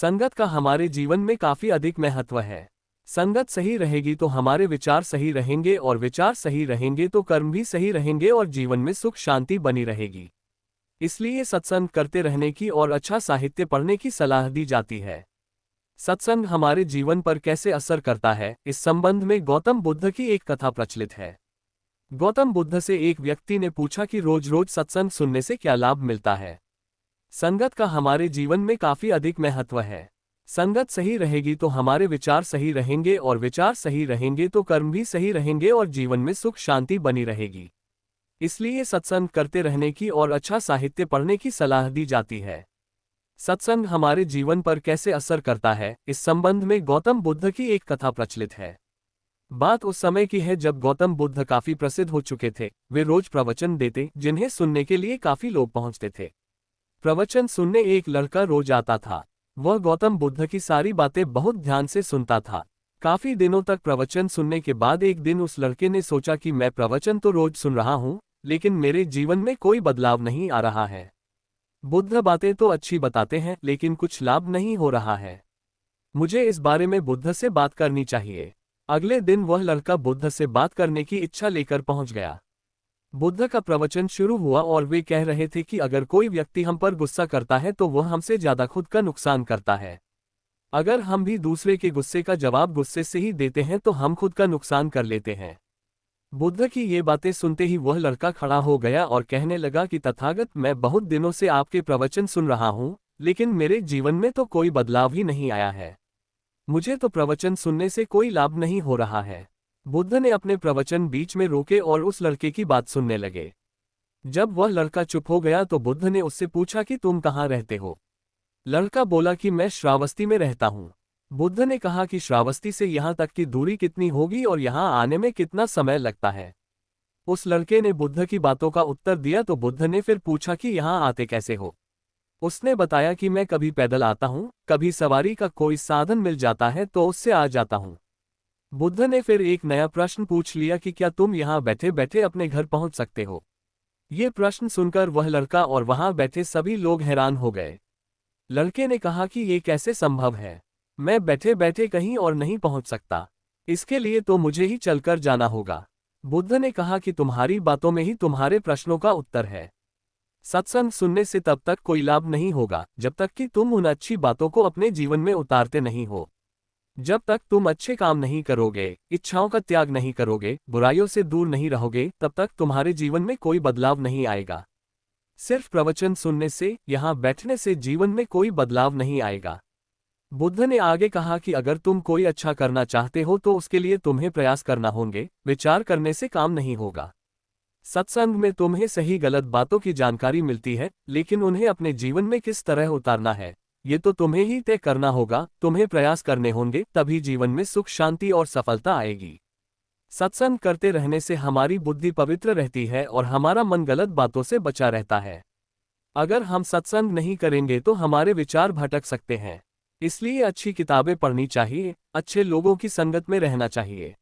संगत का हमारे जीवन में काफी अधिक महत्व है। संगत सही रहेगी तो हमारे विचार सही रहेंगे और विचार सही रहेंगे तो कर्म भी सही रहेंगे और जीवन में सुख शांति बनी रहेगी। इसलिए सत्संग करते रहने की और अच्छा साहित्य पढ़ने की सलाह दी जाती है। सत्संग हमारे जीवन पर कैसे असर करता है, इस संबंध में गौतम बुद्ध की एक कथा प्रचलित है। गौतम बुद्ध से एक व्यक्ति ने पूछा कि रोज रोज सत्संग सुनने से क्या लाभ मिलता है। संगत का हमारे जीवन में काफी अधिक महत्व है। संगत सही रहेगी तो हमारे विचार सही रहेंगे और विचार सही रहेंगे तो कर्म भी सही रहेंगे और जीवन में सुख शांति बनी रहेगी। इसलिए सत्संग करते रहने की और अच्छा साहित्य पढ़ने की सलाह दी जाती है। सत्संग हमारे जीवन पर कैसे असर करता है, इस संबंध में गौतम बुद्ध की एक कथा प्रचलित है। बात उस समय की है जब गौतम बुद्ध काफी प्रसिद्ध हो चुके थे। वे रोज प्रवचन देते, जिन्हें सुनने के लिए काफी लोग पहुंचते थे। प्रवचन सुनने एक लड़का रोज आता था। वह गौतम बुद्ध की सारी बातें बहुत ध्यान से सुनता था। काफी दिनों तक प्रवचन सुनने के बाद एक दिन उस लड़के ने सोचा कि मैं प्रवचन तो रोज सुन रहा हूँ, लेकिन मेरे जीवन में कोई बदलाव नहीं आ रहा है। बुद्ध बातें तो अच्छी बताते हैं, लेकिन कुछ लाभ नहीं हो रहा है। मुझे इस बारे में बुद्ध से बात करनी चाहिए। अगले दिन वह लड़का बुद्ध से बात करने की इच्छा लेकर पहुंच गया। बुद्ध का प्रवचन शुरू हुआ और वे कह रहे थे कि अगर कोई व्यक्ति हम पर गुस्सा करता है तो वह हमसे ज्यादा खुद का नुकसान करता है। अगर हम भी दूसरे के गुस्से का जवाब गुस्से से ही देते हैं तो हम खुद का नुकसान कर लेते हैं। बुद्ध की ये बातें सुनते ही वह लड़का खड़ा हो गया और कहने लगा कि तथागत, मैं बहुत दिनों से आपके प्रवचन सुन रहा हूँ, लेकिन मेरे जीवन में तो कोई बदलाव ही नहीं आया है। मुझे तो प्रवचन सुनने से कोई लाभ नहीं हो रहा है। बुद्ध ने अपने प्रवचन बीच में रोके और उस लड़के की बात सुनने लगे। जब वह लड़का चुप हो गया तो बुद्ध ने उससे पूछा कि तुम कहाँ रहते हो। लड़का बोला कि मैं श्रावस्ती में रहता हूँ। बुद्ध ने कहा कि श्रावस्ती से यहाँ तक की दूरी कितनी होगी और यहाँ आने में कितना समय लगता है। उस लड़के ने बुद्ध की बातों का उत्तर दिया तो बुद्ध ने फिर पूछा कि यहाँ आते कैसे हो। उसने बताया कि मैं कभी पैदल आता हूँ, कभी सवारी का कोई साधन मिल जाता है तो उससे आ जाता हूँ। बुद्ध ने फिर एक नया प्रश्न पूछ लिया कि क्या तुम यहाँ बैठे बैठे अपने घर पहुँच सकते हो। ये प्रश्न सुनकर वह लड़का और वहाँ बैठे सभी लोग हैरान हो गए। लड़के ने कहा कि ये कैसे संभव है, मैं बैठे बैठे कहीं और नहीं पहुँच सकता। इसके लिए तो मुझे ही चलकर जाना होगा। बुद्ध ने कहा कि तुम्हारी बातों में ही तुम्हारे प्रश्नों का उत्तर है। सत्संग सुनने से तब तक कोई लाभ नहीं होगा जब तक कि तुम उन अच्छी बातों को अपने जीवन में उतारते नहीं हो। जब तक तुम अच्छे काम नहीं करोगे, इच्छाओं का त्याग नहीं करोगे, बुराइयों से दूर नहीं रहोगे, तब तक तुम्हारे जीवन में कोई बदलाव नहीं आएगा। सिर्फ प्रवचन सुनने से, यहाँ बैठने से जीवन में कोई बदलाव नहीं आएगा। बुद्ध ने आगे कहा कि अगर तुम कोई अच्छा करना चाहते हो तो उसके लिए तुम्हें प्रयास करना होंगे, विचार करने से काम नहीं होगा। सत्संग में तुम्हें सही गलत बातों की जानकारी मिलती है, लेकिन उन्हें अपने जीवन में किस तरह उतारना है, ये तो तुम्हें ही तय करना होगा। तुम्हें प्रयास करने होंगे, तभी जीवन में सुख शांति और सफलता आएगी। सत्संग करते रहने से हमारी बुद्धि पवित्र रहती है और हमारा मन गलत बातों से बचा रहता है। अगर हम सत्संग नहीं करेंगे तो हमारे विचार भटक सकते हैं। इसलिए अच्छी किताबें पढ़नी चाहिए, अच्छे लोगों की संगत में रहना चाहिए।